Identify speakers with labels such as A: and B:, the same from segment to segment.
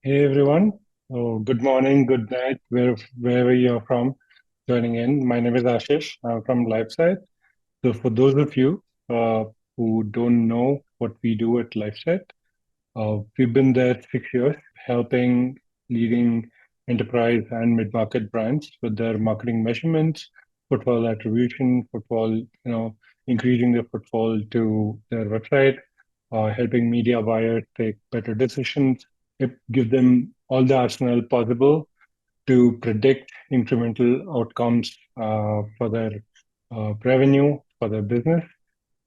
A: Hey everyone. Good morning, good night, wherever you're from joining in. My name is Ashish. I'm from Lifesight. So for those of you who don't know what we do at Lifesight, we've been there 6 years, helping leading enterprise and mid-market brands with their marketing measurements, footfall attribution, increasing their footfall to their website, helping media buyers take better decisions, give them all the arsenal possible to predict incremental outcomes for their revenue, for their business.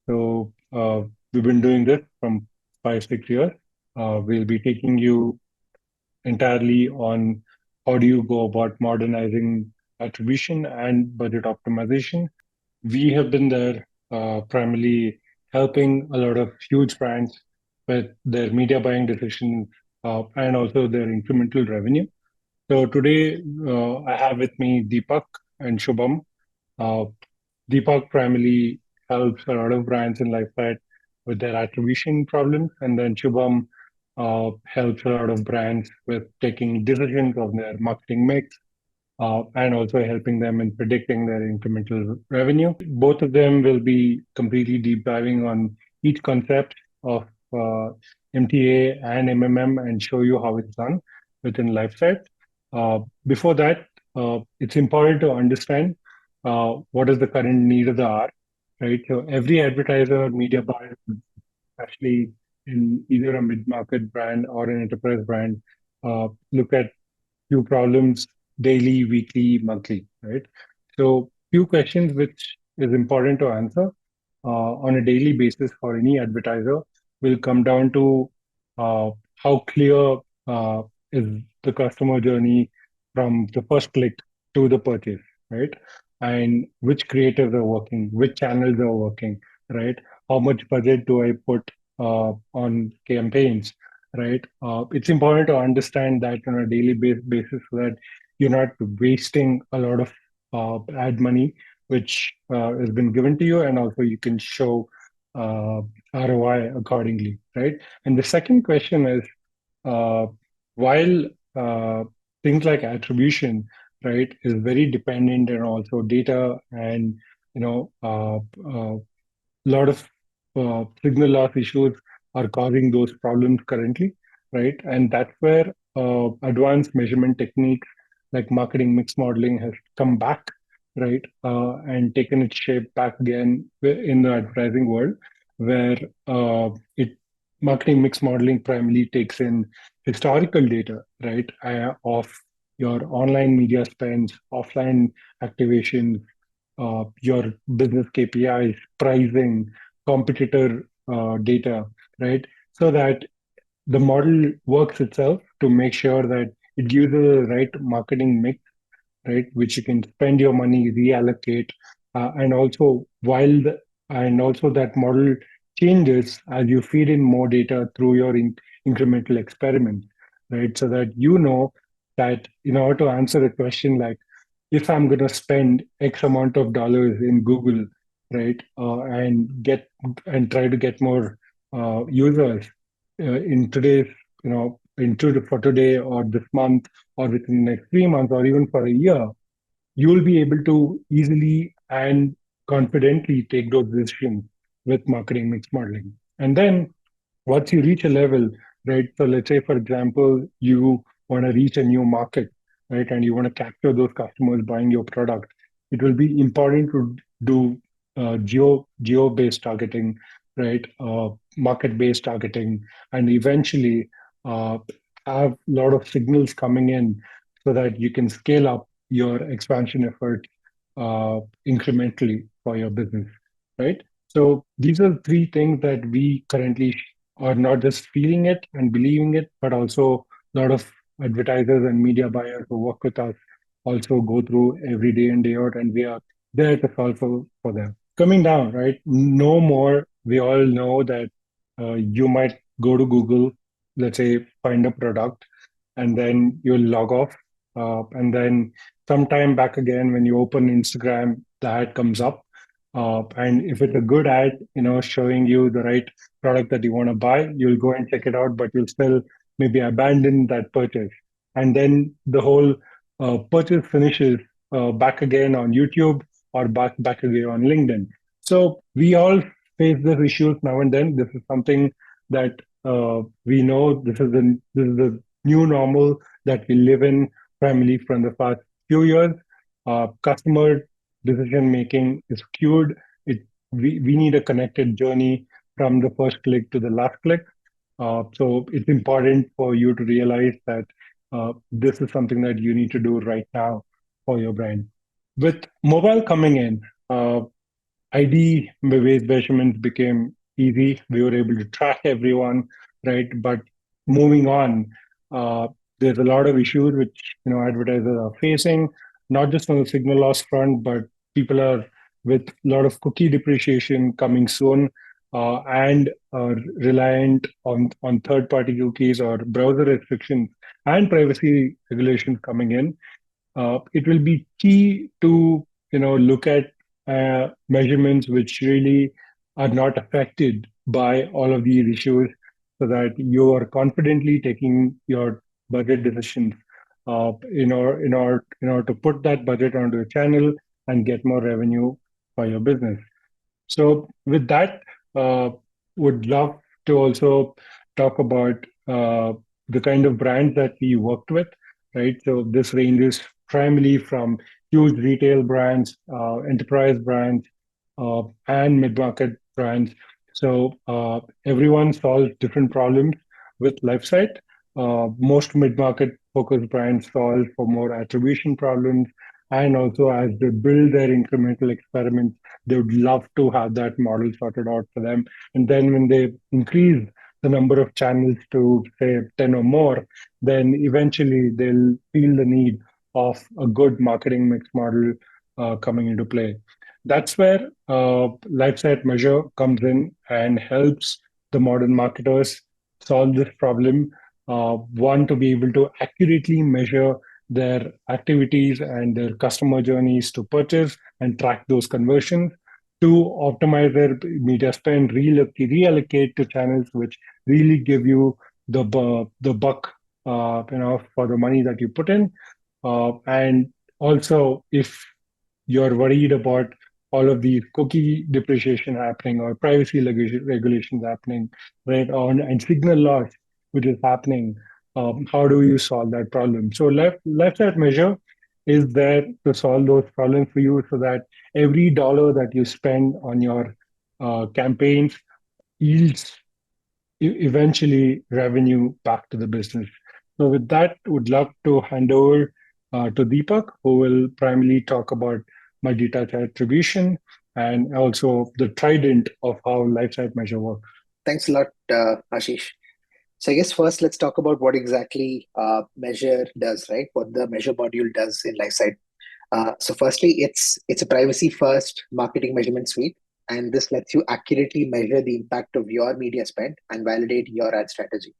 A: So we've been doing this from 5, 6 years. We'll be taking you entirely on how do you go about modernizing attribution and budget optimization. We have been there primarily helping a lot of huge brands with their media buying decisions and also their incremental revenue. So today I have with me Deepak and Shubham. Uh, Deepak primarily helps a lot of brands in Lifestyle with their attribution problems, and then Shubham helps a lot of brands with taking decisions of their marketing mix and also helping them in predicting their incremental revenue. Both of them will be completely deep diving on each concept of uh, MTA and MMM and show you how it's done within Lifestyle. Before that, it's important to understand what is the current need of the hour, right? So every advertiser or media buyer, especially in either a mid-market brand or an enterprise brand, look at few problems daily, weekly, monthly, right? So few questions which is important to answer on a daily basis for any advertiser will come down to how clear is the customer journey from the first click to the purchase, right? And which creatives are working, which channels are working, right? How much budget do I put on campaigns, right? It's important to understand that on a daily basis so that you're not wasting a lot of ad money which has been given to you, and also you can show uh, ROI accordingly, right? And the second question is, uh, while uh, things like attribution, right, is very dependent and also data and you know lot of signal loss issues are causing those problems currently, right? And that's where advanced measurement techniques like marketing mix modeling has come back, right? And taken its shape back again in the advertising world, where it marketing mix modeling primarily takes in historical data, right, of your online media spends, offline activations, your business KPIs, pricing, competitor data, right? So that the model works itself to make sure that it gives you the right marketing mix, right, which you can spend your money, reallocate, and also and also that model changes as you feed in more data through your incremental experiments, right? So that you know that in order to answer a question like if I'm going to spend X amount of dollars in Google, right, and try to get more users in today's, for today or this month or within the next 3 months or even for a year, you will be able to easily and confidently take those decisions with marketing mix modeling. And then once you reach a level, right? So let's say, for example, you want to reach a new market, right? And you want to capture those customers buying your product. It will be important to do geo-based targeting, right? Market-based targeting, and eventually uh, have a lot of signals coming in so that you can scale up your expansion effort uh, incrementally for your business, right? So these are three things that we currently are not just feeling it and believing it, but also a lot of advertisers and media buyers who work with us also go through every day in, day out, and we are there to solve for them. Coming down, right? No more. We all know that you might go to Google, let's say, find a product, and then you'll log off. And then sometime back again, when you open Instagram, the ad comes up. And if it's a good ad, showing you the right product that you want to buy, you'll go and check it out, but you'll still maybe abandon that purchase. And then the whole purchase finishes back again on YouTube or back again on LinkedIn. So we all face these issues now and then. This is something that we know this is the new normal that we live in primarily from the past few years. Customer decision making is skewed. We need a connected journey from the first click to the last click. So it's important for you to realize that this is something that you need to do right now for your brand. With mobile coming in, ID-based measurements became easy. We were able to track everyone, right? But moving on, uh, there's a lot of issues which advertisers are facing, not just on the signal loss front, but people are with a lot of cookie depreciation coming soon, and are reliant on third-party cookies or browser restrictions and privacy regulations coming in. It will be key to look at measurements which really are not affected by all of these issues, so that you are confidently taking your budget decisions in order to put that budget onto a channel and get more revenue for your business. So with that, would love to also talk about the kind of brands that we worked with, right? So this ranges primarily from huge retail brands, enterprise brands, and mid-market brands. So everyone solves different problems with Lifesight. Most mid-market focused brands solve for more attribution problems, and also as they build their incremental experiments, they would love to have that model sorted out for them. And then when they increase the number of channels to say 10 or more, then eventually they'll feel the need of a good marketing mix model coming into play. That's where LifeSite Measure comes in and helps the modern marketers solve this problem. One, to be able to accurately measure their activities and their customer journeys to purchase and track those conversions. Two, optimize their media spend, reallocate to channels which really give you the buck, for the money that you put in. And also, if you're worried about all of these cookie depreciation happening or privacy regulations happening, right, on and signal loss which is happening, how do you solve that problem? So left that measure is there to solve those problems for you, so that every dollar that you spend on your campaigns yields eventually revenue back to the business. So with that, would love to hand over to Deepak, who will primarily talk about multi-touch attribution and also the trident of how Lifesight Measure works.
B: Thanks a lot, Ashish. So I guess first let's talk about what exactly Measure does, right? What the Measure module does in Lifesight. So firstly, it's a privacy first marketing measurement suite, and this lets you accurately measure the impact of your media spend and validate your ad strategy,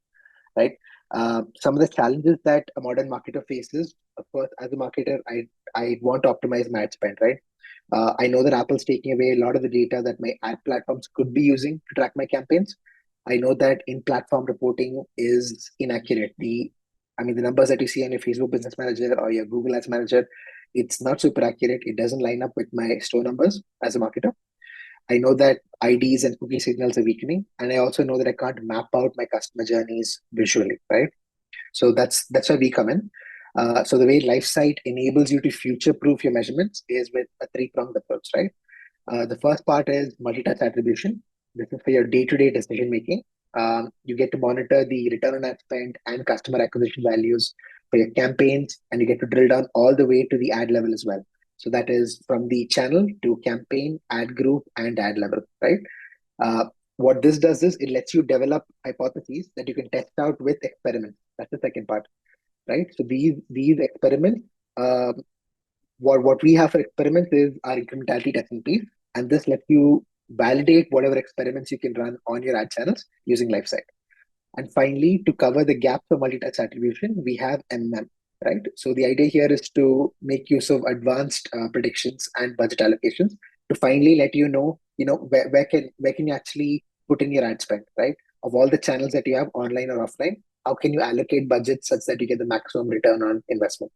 B: right? Some of the challenges that a modern marketer faces, of course, as a marketer, I want to optimize my ad spend, right? I know that Apple's taking away a lot of the data that my ad platforms could be using to track my campaigns. I know that in-platform reporting is inaccurate. The numbers that you see on your Facebook Business Manager or your Google Ads Manager, it's not super accurate. It doesn't line up with my store numbers as a marketer. I know that IDs and cookie signals are weakening, and I also know that I can't map out my customer journeys visually, right? So that's where we come in. So the way LifeSight enables you to future-proof your measurements is with a three-pronged approach, right? The first part is multi-touch attribution. This is for your day-to-day decision making. You get to monitor the return on ad spend and customer acquisition values for your campaigns, and you get to drill down all the way to the ad level as well. So that is from the channel to campaign, ad group, and ad level, right? What this does is it lets you develop hypotheses that you can test out with experiments. That's the second part, right? So these experiments, what we have for experiments is our incrementality testing piece, and this lets you validate whatever experiments you can run on your ad channels using LifeSight. And finally, to cover the gap for multi-touch attribution, we have MM, right? So the idea here is to make use of advanced predictions and budget allocations to finally let you know, where can you actually put in your ad spend, right? Of all the channels that you have, online or offline, how can you allocate budgets such that you get the maximum return on investment.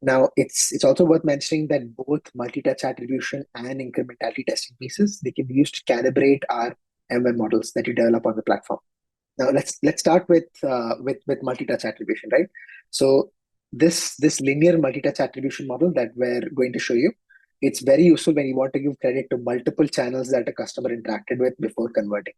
B: Now, it's also worth mentioning that both multi-touch attribution and incrementality testing pieces, they can be used to calibrate our ML models that you develop on the platform. Now let's start with multi-touch attribution, right? So this linear multi-touch attribution model that we're going to show you, it's very useful when you want to give credit to multiple channels that a customer interacted with before converting.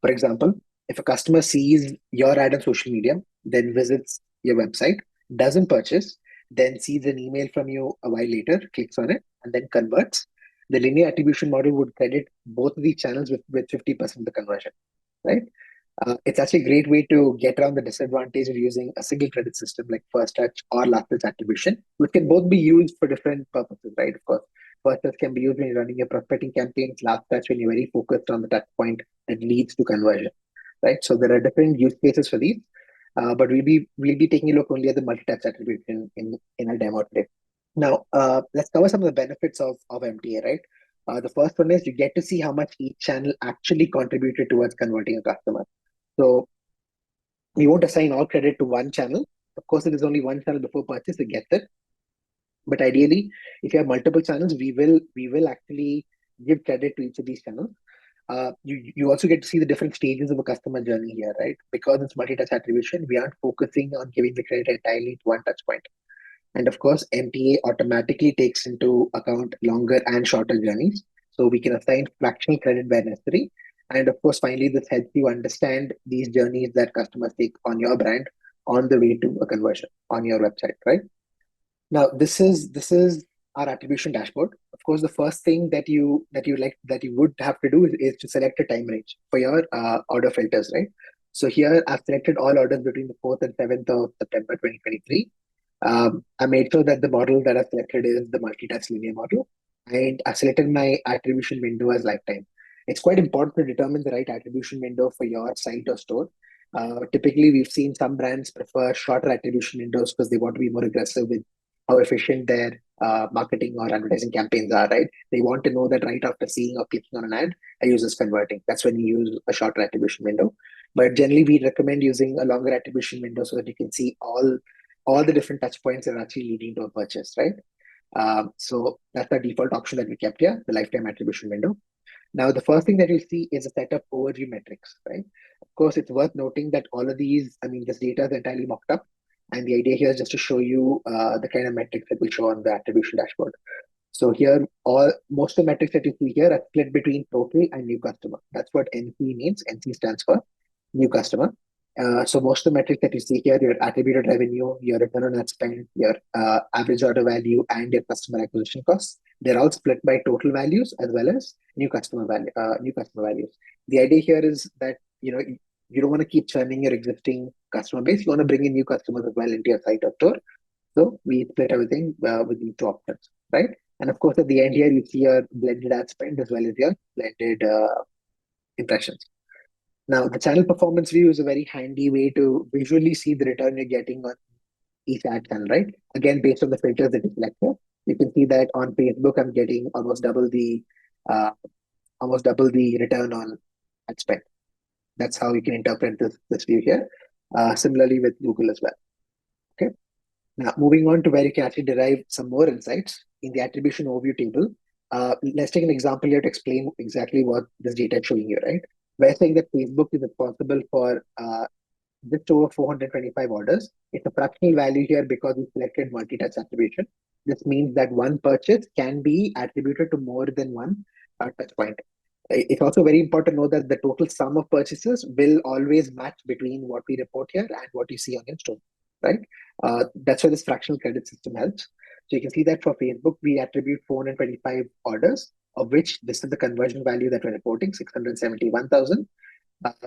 B: For example, if a customer sees your ad on social media, then visits your website, doesn't purchase, then sees an email from you a while later, clicks on it, and then converts, the linear attribution model would credit both of these channels with 50% of the conversion, right? It's actually a great way to get around the disadvantage of using a single credit system like first touch or last touch attribution, which can both be used for different purposes, right? Of course, first touch can be used when you're running your prospecting campaigns, last touch when you're very focused on the touch point that leads to conversion, right? So there are different use cases for these, but we'll be taking a look only at the multi-touch attribution in our demo today. Now, let's cover some of the benefits of MTA, right? The first one is you get to see how much each channel actually contributed towards converting a customer. So we won't assign all credit to one channel. Of course, it is only one channel before purchase, it gets it. But ideally, if you have multiple channels, we will actually give credit to each of these channels. You also get to see the different stages of a customer journey here, right? Because it's multi-touch attribution, we aren't focusing on giving the credit entirely to one touch point. And of course, MTA automatically takes into account longer and shorter journeys. So we can assign fractional credit where necessary. And of course, finally, this helps you understand these journeys that customers take on your brand on the way to a conversion on your website, right? Now, this is our attribution dashboard. Of course, the first thing that you would have to do is to select a time range for your order filters, right? So here I've selected all orders between the 4th and 7th of September 2023. I made sure that the model that I selected is the multi-touch linear model, and I selected my attribution window as lifetime. It's quite important to determine the right attribution window for your site or store. Typically, we've seen some brands prefer shorter attribution windows because they want to be more aggressive with how efficient their marketing or advertising campaigns are, right? They want to know that right after seeing or clicking on an ad, a user is converting. That's when you use a shorter attribution window. But generally, we recommend using a longer attribution window so that you can see all the different touch points that are actually leading to a purchase, right? So that's the default option that we kept here, the lifetime attribution window. Now, the first thing that you see is a set of overview metrics, right? Of course, it's worth noting that all of these, I mean, this data is entirely mocked up. And the idea here is just to show you the kind of metrics that we show on the attribution dashboard. So here, most of the metrics that you see here are split between total and new customer. That's what NC means. NC stands for new customer. So most of the metrics that you see here, your attributed revenue, your return on ad spend, your average order value, and your customer acquisition costs, they're all split by total values as well as new customer values. The idea here is that you don't want to keep churning your existing customer base. You want to bring in new customers as well into your site or store. So we split everything with these two options, right? And of course, at the end here, you see your blended ad spend as well as your blended impressions. Now, the channel performance view is a very handy way to visually see the return you're getting on each ad channel, right? Again, based on the filters that you select here, you can see that on Facebook, I'm getting uh, almost double the return on ad spend. That's how you can interpret this view here. Similarly with Google as well. Okay. Now, moving on to where you can actually derive some more insights in the attribution overview table. Let's take an example here to explain exactly what this data is showing you, right? We're saying that Facebook is responsible for just over 425 orders. It's a fractional value here because we selected multi-touch attribution. This means that one purchase can be attributed to more than one touch point. It's also very important to know that the total sum of purchases will always match between what we report here and what you see on your store, right? That's where this fractional credit system helps. So you can see that for Facebook, we attribute 425 orders, of which this is the conversion value that we're reporting, 671,000.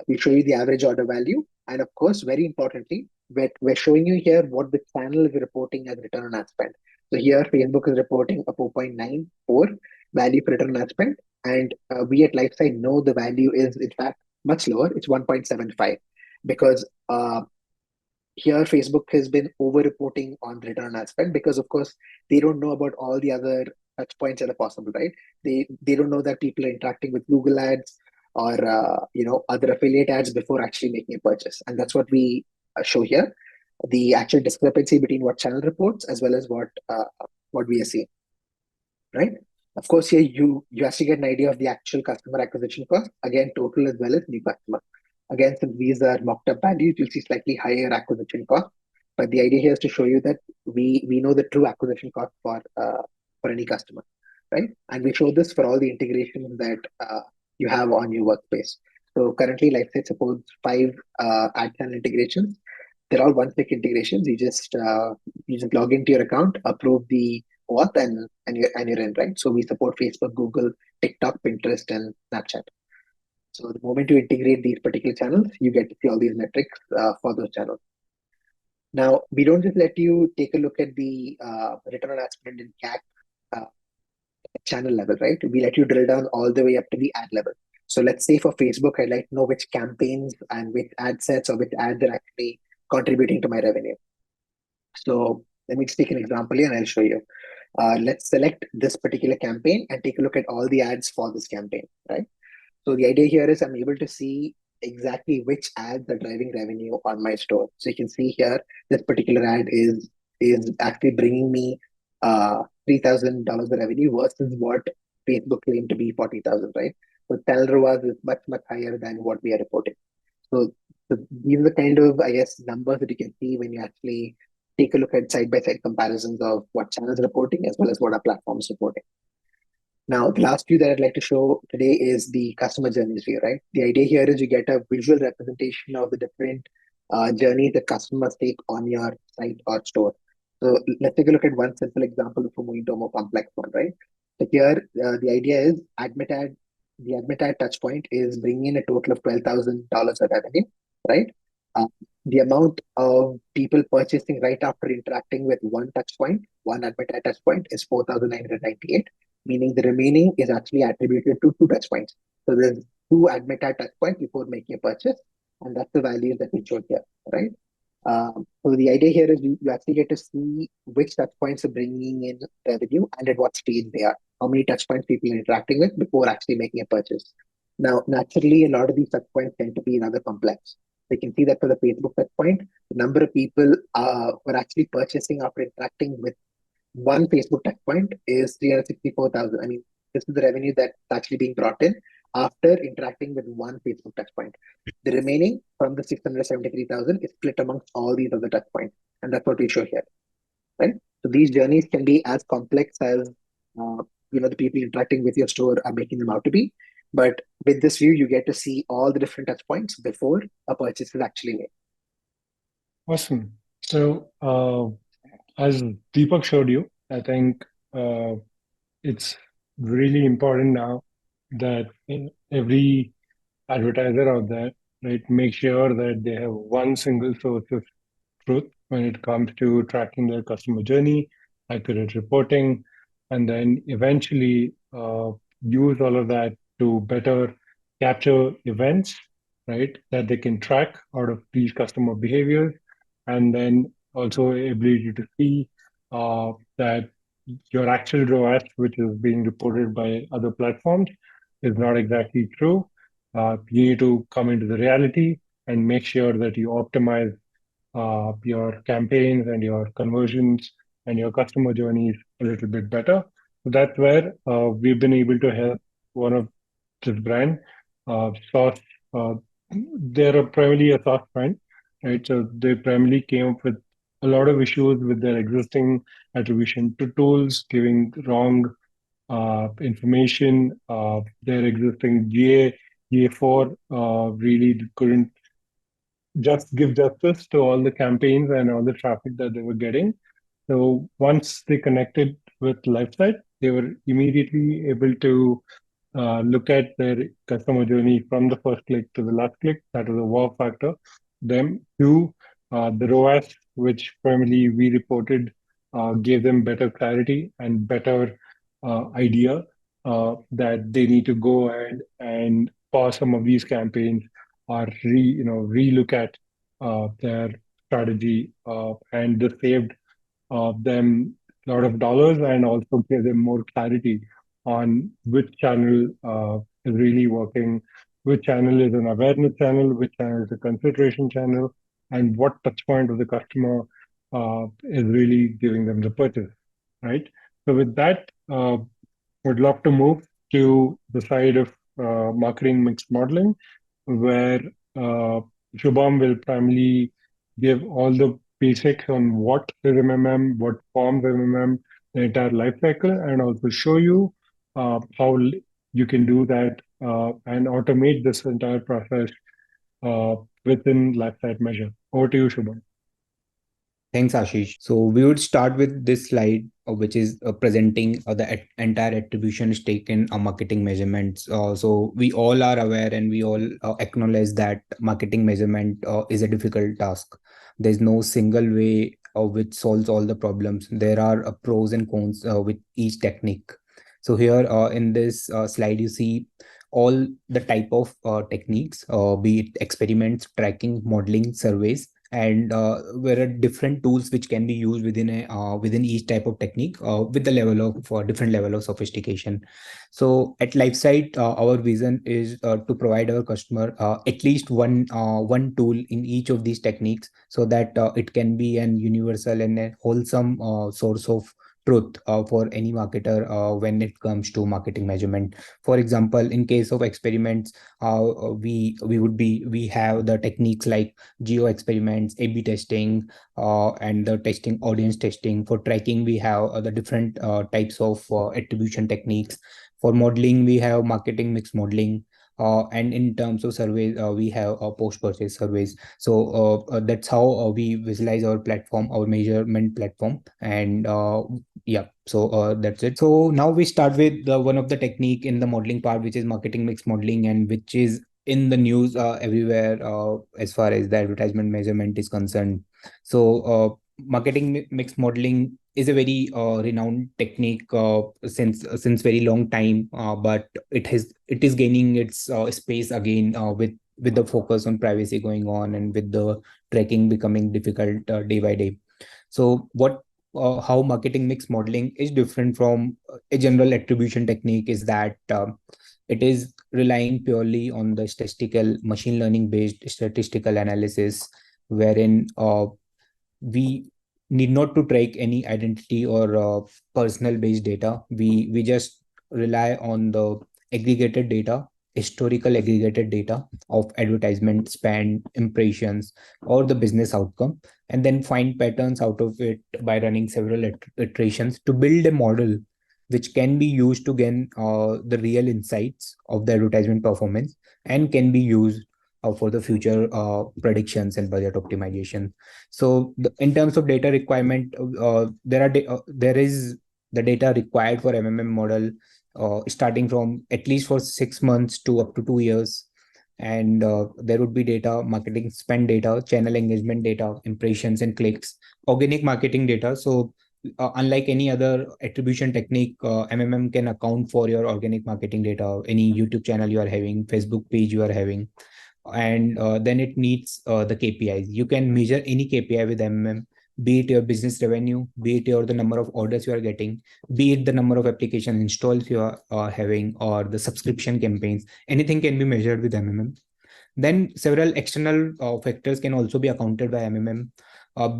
B: We show you the average order value. And of course, very importantly, we're showing you here what the channel is reporting as return on ad spend. So here, Facebook is reporting a 4.94 value for return on ad spend. And we at Lifesight know the value is, in fact, much lower. It's 1.75 because here Facebook has been over-reporting on return on ad spend because, of course, they don't know about all the other touch points that are possible, right? They don't know that people are interacting with Google ads, or other affiliate ads before actually making a purchase. And that's what we show here, the actual discrepancy between what channel reports as well as what we are seeing, right? Of course, here you actually get an idea of the actual customer acquisition cost, again, total as well as new customer. Again, since these are mocked up values, you'll see slightly higher acquisition cost. But the idea here is to show you that we know the true acquisition cost for any customer, right? And we show this for all the integrations that you have on your workspace. So currently, Lifesight supports five ad channel integrations. They're all one-click integrations. You just log into your account, approve the auth, and you're in, right? So we support Facebook, Google, TikTok, Pinterest, and Snapchat. So the moment you integrate these particular channels, you get to see all these metrics for those channels. Now, we don't just let you take a look at the return on ad spend and CAC uh, channel level, right? We let you drill down all the way up to the ad level. So let's say for Facebook, I'd like to know which campaigns and which ad sets or which ads are actually contributing to my revenue. So let me just take an example here and I'll show you. Let's select this particular campaign and take a look at all the ads for this campaign, right? So the idea here is I'm able to see exactly which ads are driving revenue on my store. So you can see here, this particular ad is actually bringing me $3,000 of revenue versus what Facebook claimed to be 40,000, right? So channel ROAS is much, much higher than what we are reporting. So, so these are the kind of, I guess, numbers that you can see when you actually take a look at side-by-side comparisons of what channels are reporting as well as what our platform is reporting. Now, the last view that I'd like to show today is the customer journeys view, right? The idea here is you get a visual representation of the different journeys that customers take on your site or store. So let's take a look at one simple example before moving to a more complex one, right? So here, the idea is the admit ad touch point is bringing in a total of $12,000 of revenue, right? Uh, the amount of people purchasing right after interacting with one touch point, one admit ad touch point is 4,998, meaning the remaining is actually attributed to two touch points. So there's two admit at touch points before making a purchase, and that's the value that we showed here, right? So the idea here is you actually get to see which touch points are bringing in revenue and at what stage they are, how many touch points people are interacting with before actually making a purchase. Now, naturally, a lot of these touch points tend to be rather complex. We can see that for the Facebook touch point, the number of people who are actually purchasing after interacting with one Facebook touch point is 364,000. I mean, this is the revenue that's actually being brought in after interacting with one Facebook touch point. The remaining from the 673,000 is split amongst all these other touch points. And that's what we show here, right? So these journeys can be as complex as, the people interacting with your store are making them out to be. But with this view, you get to see all the different touch points before a purchase is actually made.
A: Awesome. So, as Deepak showed you, I think it's really important now that in every advertiser out there, right, make sure that they have one single source of truth when it comes to tracking their customer journey, accurate reporting, and then eventually use all of that to better capture events, right, that they can track out of these customer behaviors, and then also ability to see that your actual ROAS, which is being reported by other platforms, is not exactly true. You need to come into the reality and make sure that you optimize your campaigns and your conversions and your customer journeys a little bit better. So that's where we've been able to help one of this brand, Sauce. Uh, they're primarily a sauce brand, right? So they primarily came up with a lot of issues with their existing attribution to tools, giving wrong information. Their existing GA4 really couldn't just give justice to all the campaigns and all the traffic that they were getting. So once they connected with Lifesight, they were immediately able to look at their customer journey from the first click to the last click. That was a wow factor. Them to the ROAS, which primarily we reported, gave them better clarity and better idea that they need to go ahead and pause some of these campaigns or relook at their strategy, and this saved them a lot of dollars and also gave them more clarity on which channel is really working which channel is an awareness channel, which channel is a consideration channel, and what touch point of the customer is really giving them the purchase, right? So with that, would love to move to the side of marketing mix modeling, where uh, Shubham will primarily give all the basics on what is MMM, what forms MMM, the entire life cycle, and also show you how you can do that and automate this entire process uh, within Lifesight Measure. Over to you, Shubham.
C: Thanks, Ashish. So we would start with this slide, which is presenting the entire attribution stake in marketing measurements. So we all are aware and we all acknowledge that marketing measurement is a difficult task. There's no single way which solves all the problems. There are pros and cons with each technique. So here in this slide, you see all the type of techniques, be it experiments, tracking, modeling, surveys, and there are different tools which can be used within each type of technique with the level of different level of sophistication. So at Lifesight, our vision is to provide our customer at least one tool in each of these techniques, so that it can be an universal and a wholesome source of truth for any marketer when it comes to marketing measurement. For example, in case of experiments, we have the techniques like geo experiments, A/B testing, and the testing audience testing. For tracking, we have the different types of attribution techniques. For modeling, we have marketing mix modeling. And in terms of surveys, we have post-purchase surveys. So that's how we visualize our platform, our measurement platform. And yeah, so that's it. So now we start with one of the technique in the modeling part, which is marketing mix modeling, and which is in the news everywhere as far as the advertisement measurement is concerned. So marketing mix modeling is a very renowned technique since very long time, but it is gaining its space again with the focus on privacy going on and with the tracking becoming difficult day by day. So what how marketing mix modeling is different from a general attribution technique is that it is relying purely on the statistical machine learning based statistical analysis, wherein we need not to track any identity or personal based data. We just rely on the aggregated data, historical aggregated data of advertisement spend, impressions, or the business outcome, and then find patterns out of it by running several iterations to build a model which can be used to gain the real insights of the advertisement performance and can be used for the future predictions and budget optimization. So in terms of data requirement, there is the data required for MMM model starting from at least for 6 months to up to 2 years. And there would be data, marketing spend data, channel engagement data, impressions and clicks, organic marketing data. So unlike any other attribution technique, MMM can account for your organic marketing data, any YouTube channel you are having, Facebook page you are having, and then it needs the KPIs. You can measure any KPI with MMM, be it your business revenue, be it your the number of orders you are getting, be it the number of application installs you are having, or the subscription campaigns. Anything can be measured with MMM. Then several external factors can also be accounted by MMM,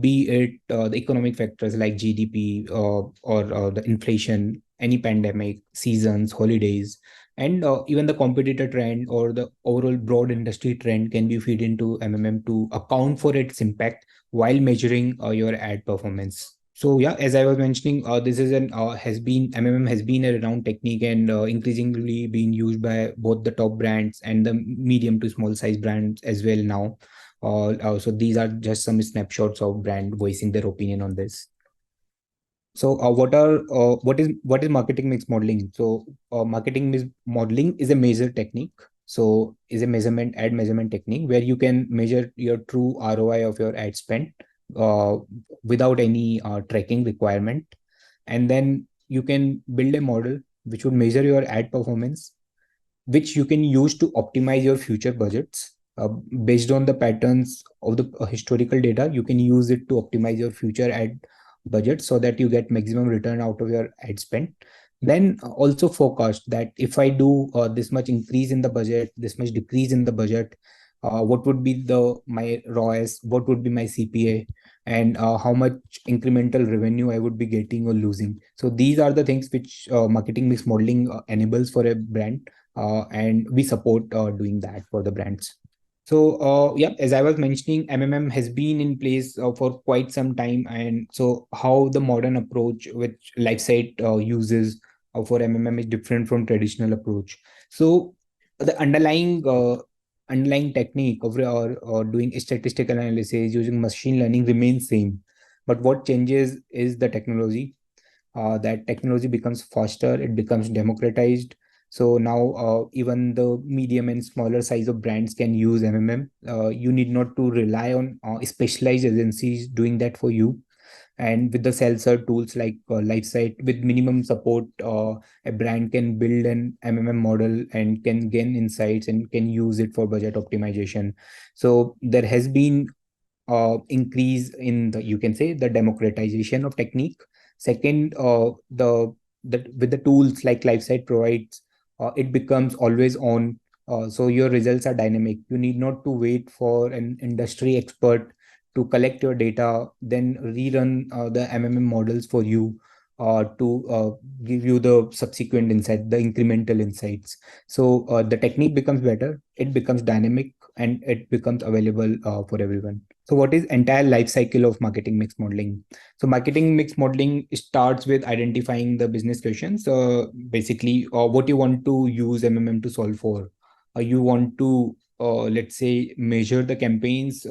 C: be it the economic factors like GDP or the inflation, any pandemic, seasons, holidays, and even the competitor trend or the overall broad industry trend can be feed into MMM to account for its impact while measuring your ad performance. So yeah, as I was mentioning, this is an has been MMM has been a renowned technique and increasingly being used by both the top brands and the medium to small size brands as well now. So these are just some snapshots of brand voicing their opinion on this. So what is marketing mix modeling? So marketing mix modeling is a measure technique. So is a ad measurement technique where you can measure your true ROI of your ad spend uh, without any tracking requirement, and then you can build a model which would measure your ad performance, which you can use to optimize your future budgets based on the patterns of the historical data. You can use it to optimize your future ad budget so that you get maximum return out of your ad spend. Then also forecast that if I do this much increase in the budget, this much decrease in the budget, what would be the my ROAS, what would be my CPA, and how much incremental revenue I would be getting or losing. So these are the things which marketing mix modeling enables for a brand, and we support doing that for the brands. So, yeah, as I was mentioning, MMM has been in place for quite some time. And so, how the modern approach which Lifesight uses for MMM is different from traditional approach. So, the underlying technique of or doing statistical analysis using machine learning remains same, but what changes is the technology. That technology becomes faster, it becomes democratized. So now even the medium and smaller size of brands can use MMM. You need not to rely on specialized agencies doing that for you. And with the self-serve tools like Lifesight, with minimum support, a brand can build an MMM model and can gain insights and can use it for budget optimization. So there has been increase in the, you can say, the democratization of technique. Second, the with the tools like Lifesight provides, it becomes always on. So your results are dynamic. You need not to wait for an industry expert to collect your data, then rerun the MMM models for you to give you the subsequent insight, the incremental insights. So the technique becomes better, it becomes dynamic, and it becomes available for everyone. So what is entire life cycle of marketing mix modeling? So marketing mix modeling starts with identifying the business questions. Basically, what you want to use MMM to solve for. You want to, let's say, measure the campaigns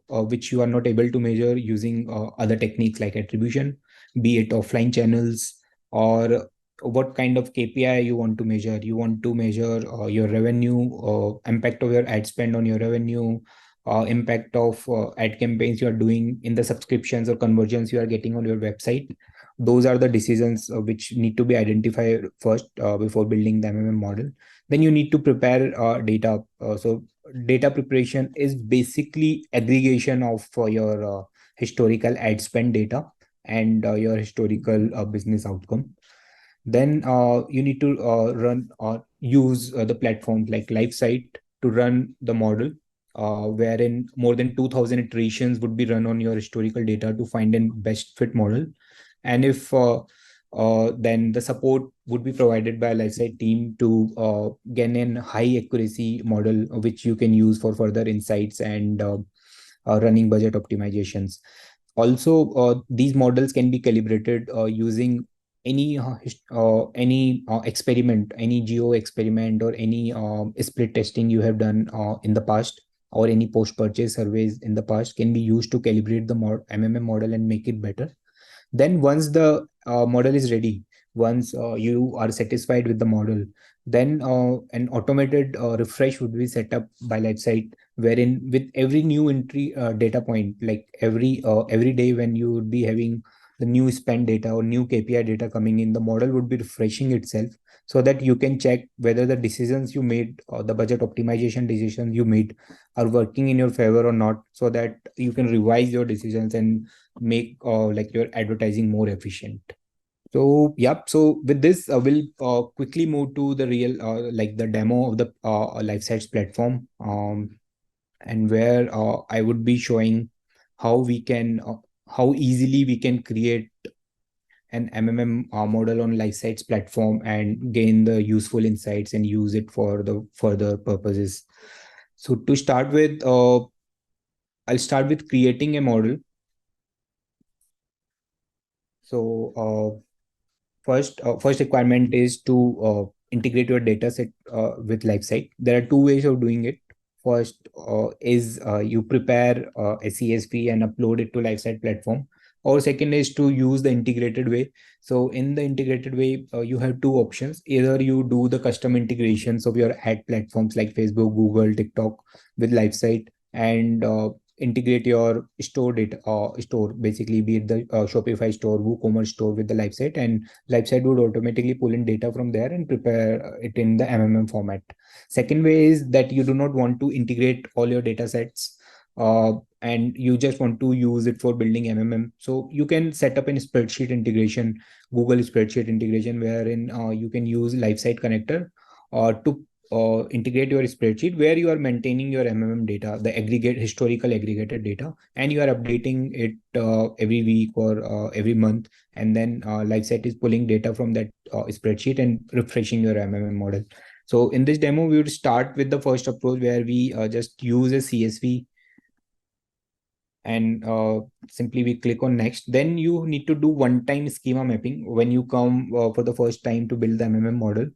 C: which you are not able to measure using other techniques like attribution, be it offline channels, or what kind of KPI you want to measure. You want to measure your revenue, impact of your ad spend on your revenue, impact of ad campaigns you are doing in the subscriptions or conversions you are getting on your website. Those are the decisions which need to be identified first before building the MMM model. Then you need to prepare data. So data preparation is basically aggregation of your historical ad spend data and your historical business outcome. Then you need to run or use the platforms like Lifesight to run the model, wherein more than 2000 iterations would be run on your historical data to find a best fit model. And if then the support would be provided by a Lifesight team to gain a high accuracy model which you can use for further insights and running budget optimizations. Also, these models can be calibrated using any experiment, any geo experiment, or any split testing you have done in the past, or any post purchase surveys in the past can be used to calibrate the MMM model and make it better. Then once the model is ready, once you are satisfied with the model, then an automated refresh would be set up by Lifesight, wherein with every new entry data point, like every day when you would be having the new spend data or new KPI data coming in, the model would be refreshing itself so that you can check whether the decisions you made or the budget optimization decisions you made are working in your favor or not, so that you can revise your decisions and make like your advertising more efficient. So yeah, so with this we'll quickly move to the real like the demo of the Lifesight platform, and where I would be showing how we can how easily we can create an MMM model on Lifesight's platform and gain the useful insights and use it for the further purposes. So to start with, I'll start with creating a model. So first requirement is to integrate your data set with Lifesight. There are two ways of doing it. First is you prepare a CSV and upload it to Lifesight platform. Or second is to use the integrated way. So in the integrated way, you have two options. Either you do the custom integrations of your ad platforms like Facebook, Google, TikTok with Lifesight, and integrate your store data store, basically be it the Shopify store, WooCommerce store with the Lifesight, and Lifesight would automatically pull in data from there and prepare it in the MMM format. Second way is that you do not want to integrate all your data sets and you just want to use it for building MMM. So you can set up a spreadsheet integration, Google spreadsheet integration, wherein you can use Lifesight connector to integrate your spreadsheet where you are maintaining your MMM data, the aggregate historical aggregated data, and you are updating it every week or every month. And then Lifesight is pulling data from that spreadsheet and refreshing your MMM model. So in this demo, we would start with the first approach where we just use a CSV, and simply we click on next. Then you need to do one-time schema mapping when you come for the first time to build the MMM model.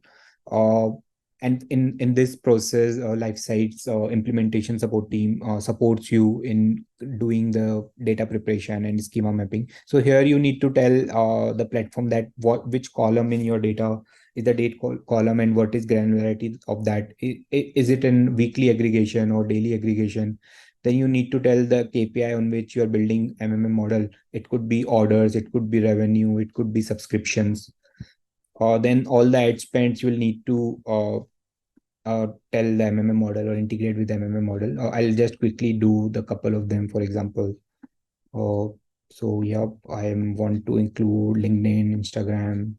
C: Uh, and in this process, LifeSight's implementation support team supports you in doing the data preparation and schema mapping. So here you need to tell the platform that which column in your data is the date column, and what is granularity of that. Is it in weekly aggregation or daily aggregation? Then you need to tell the KPI on which you are building MMM model. It could be orders, it could be revenue, it could be subscriptions. Then all the ad spends will need to tell the MMM model or integrate with the MMM model. I'll just quickly do the couple of them, for example. So yeah, I want to include LinkedIn, Instagram,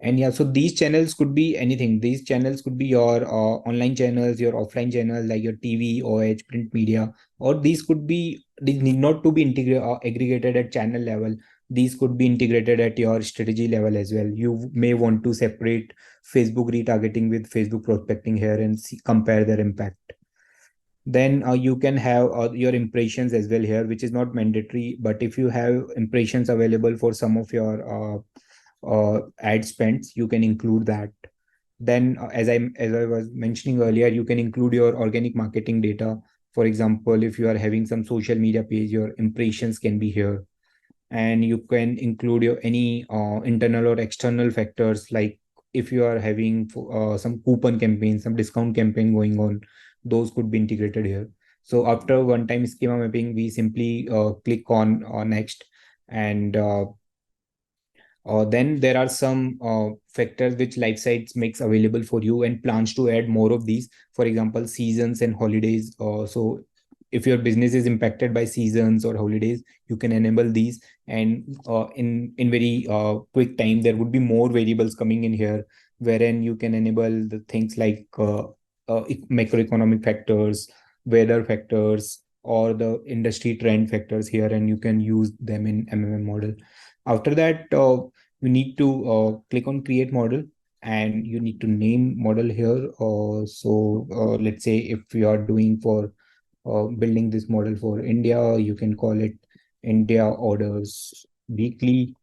C: and yeah, so these channels could be anything. These channels could be your online channels, your offline channels like your TV, OH, print media, or these need not to be aggregated at channel level. These could be integrated at your strategy level as well. You may want to separate Facebook retargeting with Facebook prospecting here and compare their impact. Then you can have your impressions as well here, which is not mandatory, but if you have impressions available for some of your ad spends, you can include that. Then as I was mentioning earlier, you can include your organic marketing data. For example, if you are having some social media page, your impressions can be here. And you can include your any internal or external factors, like if you are having some coupon campaign, some discount campaign going on, those could be integrated here. So after one time schema mapping, we simply click on next. And then there are some factors which LifeSight makes available for you and plans to add more of these. For example, seasons and holidays. So if your business is impacted by seasons or holidays, you can enable these. And in very quick time, there would be more variables coming in here, wherein you can enable the things like macroeconomic factors, weather factors, or the industry trend factors here, and you can use them in MMM model. After that, you need to click on create model, and you need to name model here. So let's say if you are doing for building this model for India, you can call it India orders weekly.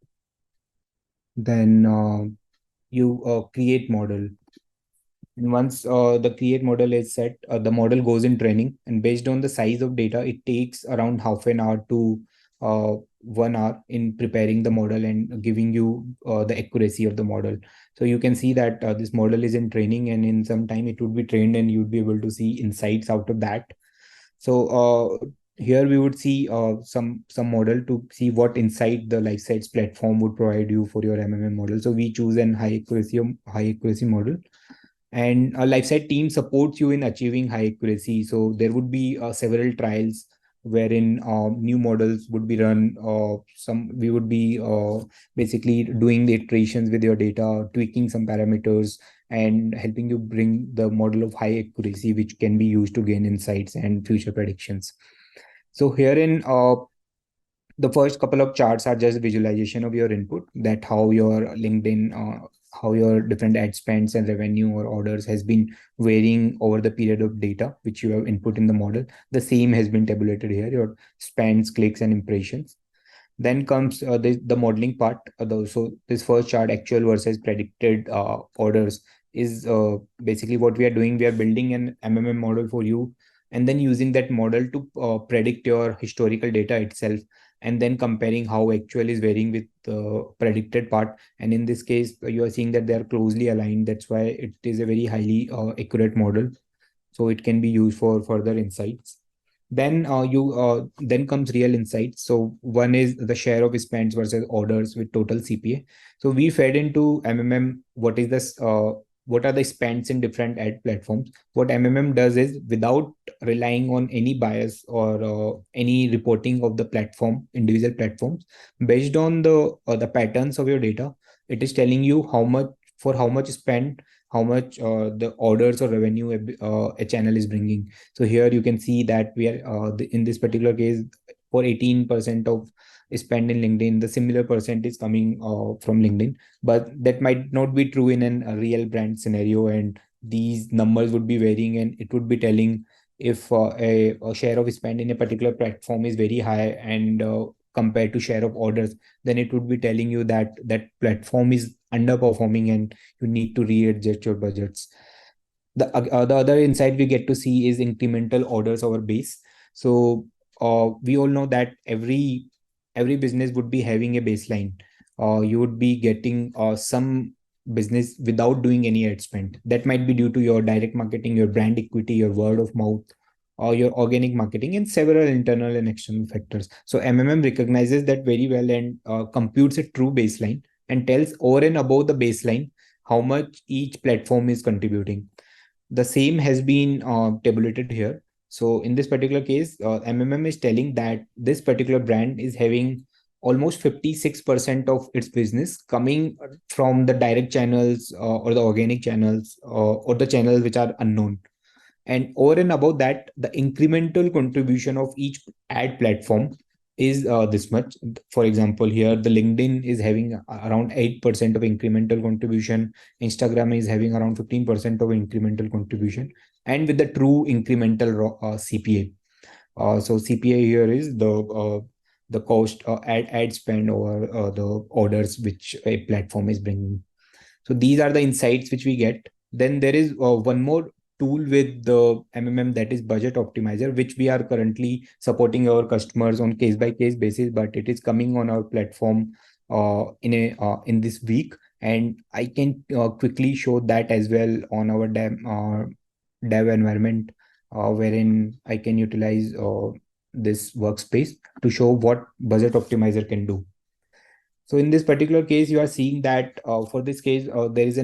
C: Then you create model. And once the create model is set, the model goes in training, and based on the size of data, it takes around half an hour to 1 hour in preparing the model and giving you the accuracy of the model. So you can see that this model is in training, and in some time it would be trained, and you'd be able to see insights out of that. So here we would see some model to see what insight the LifeSight platform would provide you for your MMM model. So we choose an high accuracy model, and a LifeSight team supports you in achieving high accuracy. So there would be several trials wherein new models would be run. Some we would be basically doing the iterations with your data, tweaking some parameters, and helping you bring the model of high accuracy, which can be used to gain insights and future predictions. So herein, the first couple of charts are just visualization of your input, that how your LinkedIn, how your different ad spends and revenue or orders has been varying over the period of data which you have input in the model. The same has been tabulated here, your spends, clicks, and impressions. Then comes the modeling part. So this first chart, actual versus predicted orders, is basically what we are doing. We are building an MMM model for you, and then using that model to predict your historical data itself, and then comparing how actual is varying with the predicted part. And in this case, you are seeing that they are closely aligned. That's why it is a very highly accurate model. So it can be used for further insights. Then comes real insights. So one is the share of spends versus orders with total CPA. So we fed into MMM what are the spends in different ad platforms. What MMM does is, without relying on any bias or any reporting of the platform, individual platforms, based on the patterns of your data, it is telling you how much spend, how much the orders or revenue a channel is bringing. So here you can see that we are in this particular case, for 18% of spend in LinkedIn, the similar percent is coming from LinkedIn. But that might not be true in a real brand scenario, and these numbers would be varying, and it would be telling if a share of spend in a particular platform is very high and compared to share of orders, then it would be telling you that that platform is underperforming and you need to readjust your budgets. The other insight we get to see is incremental orders over base. So we all know that every business would be having a baseline. You would be getting some business without doing any ad spend. That might be due to your direct marketing, your brand equity, your word of mouth, or your organic marketing, and several internal and external factors. So MMM recognizes that very well and computes a true baseline and tells over and above the baseline how much each platform is contributing. The same has been tabulated here. So in this particular case, MMM is telling that this particular brand is having almost 56% of its business coming from the direct channels or the organic channels or the channels which are unknown. And over and above that, the incremental contribution of each ad platform is this much. For example, here the LinkedIn is having around 8% of incremental contribution. Instagram is having around 15% of incremental contribution, and with the true incremental CPA. So CPA here is the cost ad spend over the orders which a platform is bringing. So these are the insights which we get. Then there is one more tool with the MMM, that is budget optimizer, which we are currently supporting our customers on case by case basis, but it is coming on our platform in this week, and I can quickly show that as well on our dev environment, wherein I can utilize this workspace to show what budget optimizer can do. So in this particular case, you are seeing that for this case, there is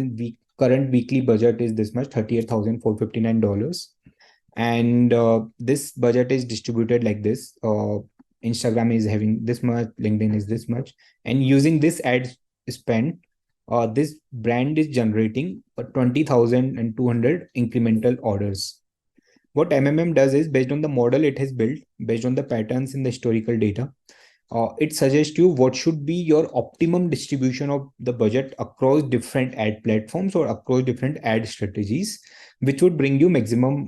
C: current weekly budget is this much, $38,459. And this budget is distributed like this. Instagram is having this much, LinkedIn is this much. And using this ad spend, this brand is generating 20,200 incremental orders. What MMM does is, based on the model it has built, based on the patterns in the historical data, it suggests you what should be your optimum distribution of the budget across different ad platforms or across different ad strategies, which would bring you maximum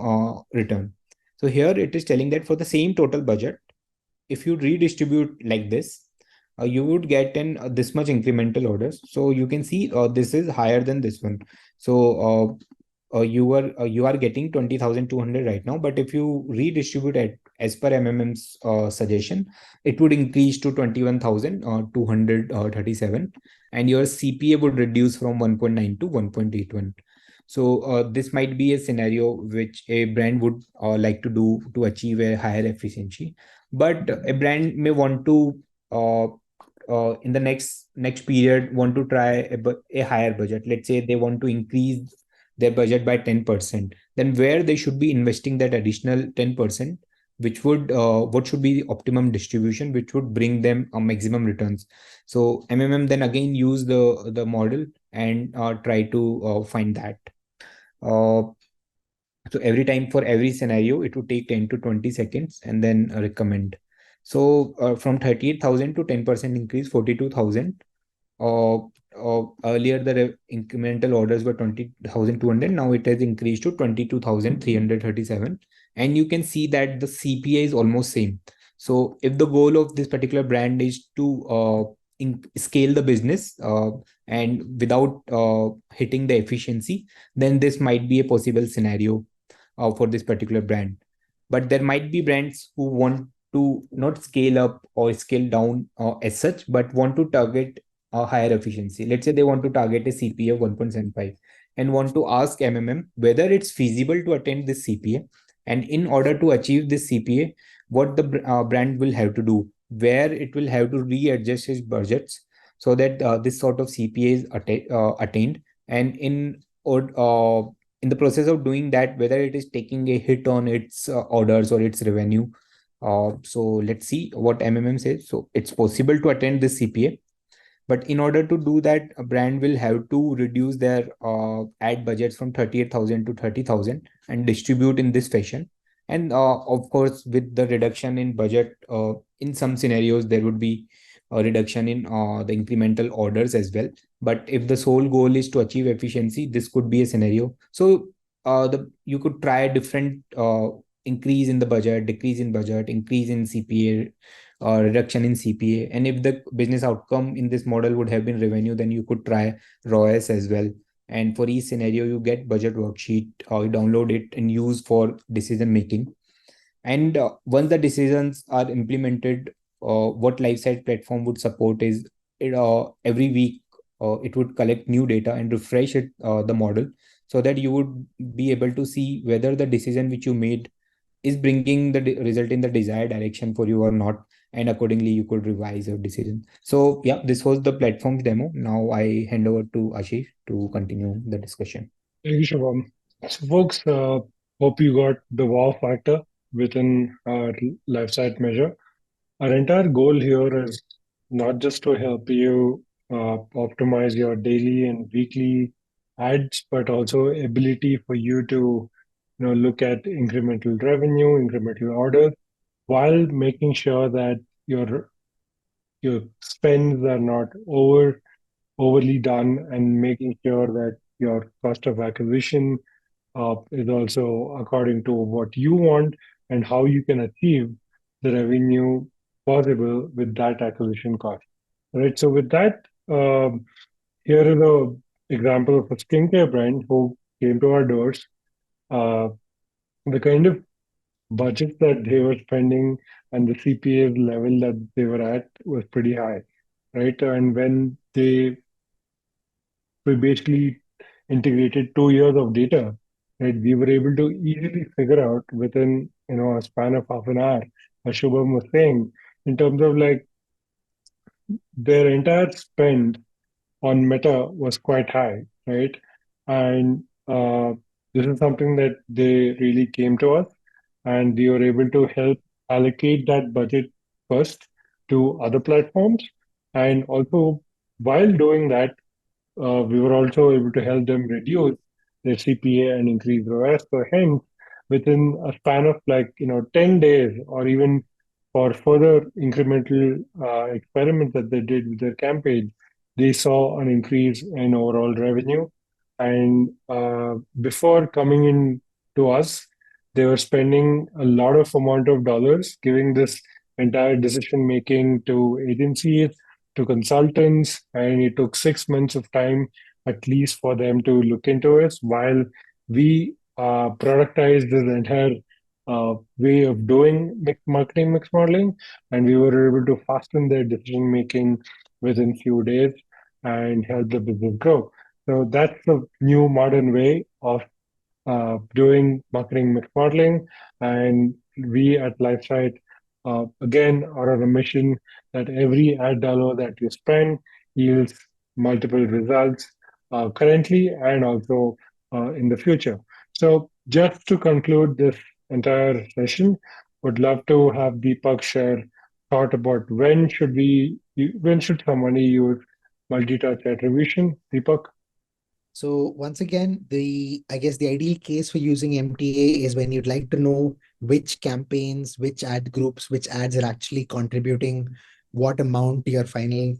C: return. So here it is telling that for the same total budget, if you redistribute like this, you would get in this much incremental orders. So you can see this is higher than this one. So you are getting 20,200 right now, but if you redistribute it as per MMM's suggestion, it would increase to 21,237, and your CPA would reduce from 1.9 to 1.81. So this might be a scenario which a brand would like to do to achieve a higher efficiency, but a brand may want to in the next period want to try a higher budget. Let's say they want to increase their budget by 10%, then where they should be investing that additional 10%, which would what should be the optimum distribution which would bring them maximum returns. So MMM then again use the model and try to find that. So every time, for every scenario, it would take 10 to 20 seconds and then recommend. So from 38,000 to 10% increase, 42,000. Earlier the incremental orders were 20,200. Now it has increased to 22,337, and you can see that the CPA is almost same. So if the goal of this particular brand is to scale the business and without hitting the efficiency, then this might be a possible scenario for this particular brand. But there might be brands who want to not scale up or scale down as such, but want to target a higher efficiency. Let's say they want to target a CPA of 1.75 and want to ask MMM whether it's feasible to attain this CPA. And in order to achieve this CPA, what the brand will have to do, where it will have to readjust its budgets so that this sort of CPA is attained. And in or in the process of doing that, whether it is taking a hit on its orders or its revenue. So let's see what MMM says. So it's possible to attend this CPA, but in order to do that, a brand will have to reduce their ad budgets from 38,000 to 30,000 and distribute in this fashion. And of course, with the reduction in budget, in some scenarios, there would be a reduction in the incremental orders as well. But if the sole goal is to achieve efficiency, this could be a scenario. So the you could try different increase in the budget, decrease in budget, increase in CPA, or reduction in CPA. And if the business outcome in this model would have been revenue, then you could try ROAS as well. And for each scenario, you get budget worksheet, or you download it and use for decision making. And once the decisions are implemented, what Lifesight platform would support is every week it would collect new data and refresh it, the model, so that you would be able to see whether the decision which you made is bringing the result in the desired direction for you or not, and accordingly you could revise your decision. So yeah, this was the platform's demo. Now I hand over to Ashish to continue the discussion.
A: Thank you, Shubham. So, folks, hope you got the wow factor within our LifeSight measure. Our entire goal here is not just to help you optimize your daily and weekly ads, but also ability for you to look at incremental revenue, incremental orders, while making sure that your spends are not overly done, and making sure that your cost of acquisition is also according to what you want and how you can achieve the revenue possible with that acquisition cost. Right. So with that, here is a example of a skincare brand who came to our doors. Uh, the kind of budget that they were spending and the CPA level that they were at was pretty high, right? And when we basically integrated 2 years of data, right? We were able to easily figure out within a span of half an hour, as Shubham was saying, in terms of like their entire spend on Meta was quite high, right? And this is something that they really came to us, and we were able to help allocate that budget first to other platforms. And also, while doing that, we were also able to help them reduce their CPA and increase ROAS. So hence, within a span of 10 days, or even for further incremental experiments that they did with their campaign, they saw an increase in overall revenue. And before coming in to us, they were spending a lot of amount of dollars giving this entire decision making to agencies, to consultants, and it took 6 months of time at least for them to look into it, while we productized this entire way of doing marketing mix modeling, and we were able to fasten their decision making within few days and help the business grow. So that's the new modern way of doing marketing mix modeling. And we at Lifesight, again, are on a mission that every ad dollar that you spend yields multiple results currently and also in the future. So, just to conclude this entire session, would love to have Deepak share thought about when should somebody use multi-touch attribution. Deepak?
B: So once again, I guess the ideal case for using MTA is when you'd like to know which campaigns, which ad groups, which ads are actually contributing what amount to your final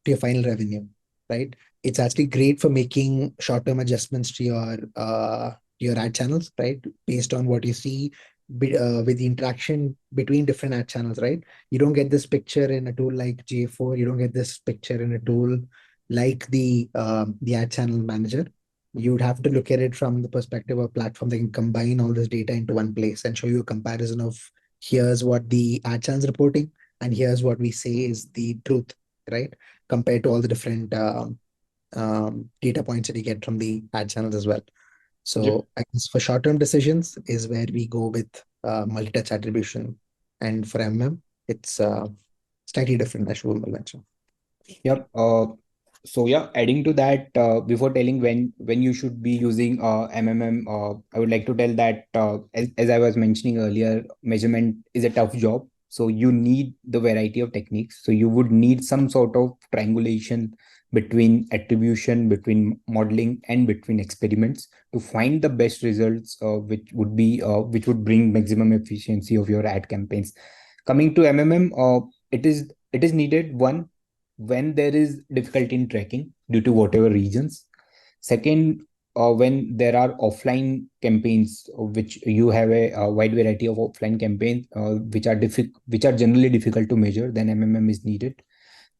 B: revenue, right? It's actually great for making short-term adjustments to your ad channels, right? Based on what you see with the interaction between different ad channels, right? You don't get this picture in a tool like GA4. You don't get this picture in a tool like the ad channel manager. You'd have to look at it from the perspective of a platform that can combine all this data into one place and show you a comparison of here's what the ad channel's reporting and here's what we say is the truth, right? Compared to all the different data points that you get from the ad channels as well.
A: Yep.
B: So I guess for short-term decisions is where we go with multi-touch attribution. And for MM, it's slightly different, as Shubham will mention.
C: Yep. So yeah, adding to that, before telling when you should be using MMM, I would like to tell that as I was mentioning earlier, measurement is a tough job. So you need the variety of techniques. So you would need some sort of triangulation between attribution, between modeling, and between experiments to find the best results, which would bring maximum efficiency of your ad campaigns. Coming to MMM, it is needed one when there is difficulty in tracking due to whatever reasons. Second, when there are offline campaigns, which you have a wide variety of offline campaigns, which are generally difficult to measure, then MMM is needed.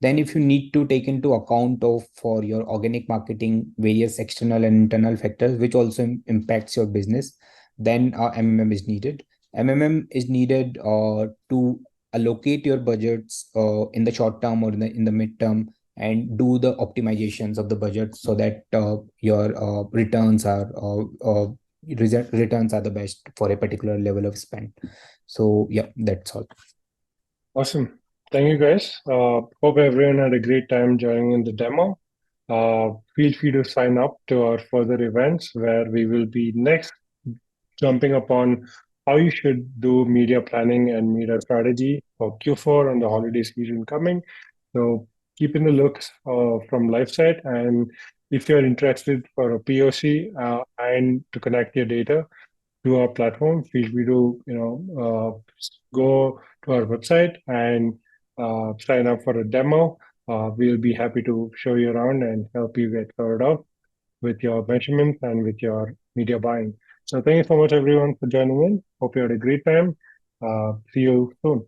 C: Then if you need to take into account of for your organic marketing various external and internal factors which also impacts your business, then MMM is needed. MMM is needed to allocate your budgets in the short term or in the midterm, and do the optimizations of the budget so that your returns are the best for a particular level of spend. So yeah, that's all.
A: Awesome. Thank you guys. Hope everyone had a great time joining in the demo. Feel free to sign up to our further events where we will be next jumping upon how you should do media planning and media strategy for Q4 and the holiday season coming. So keep in the looks from Lifesight, and if you're interested for a POC and to connect your data to our platform, feel free to go to our website and sign up for a demo. We'll be happy to show you around and help you get started out with your measurements and with your media buying. So thank you so much, everyone, for joining in. Hope you had a great time. See you soon.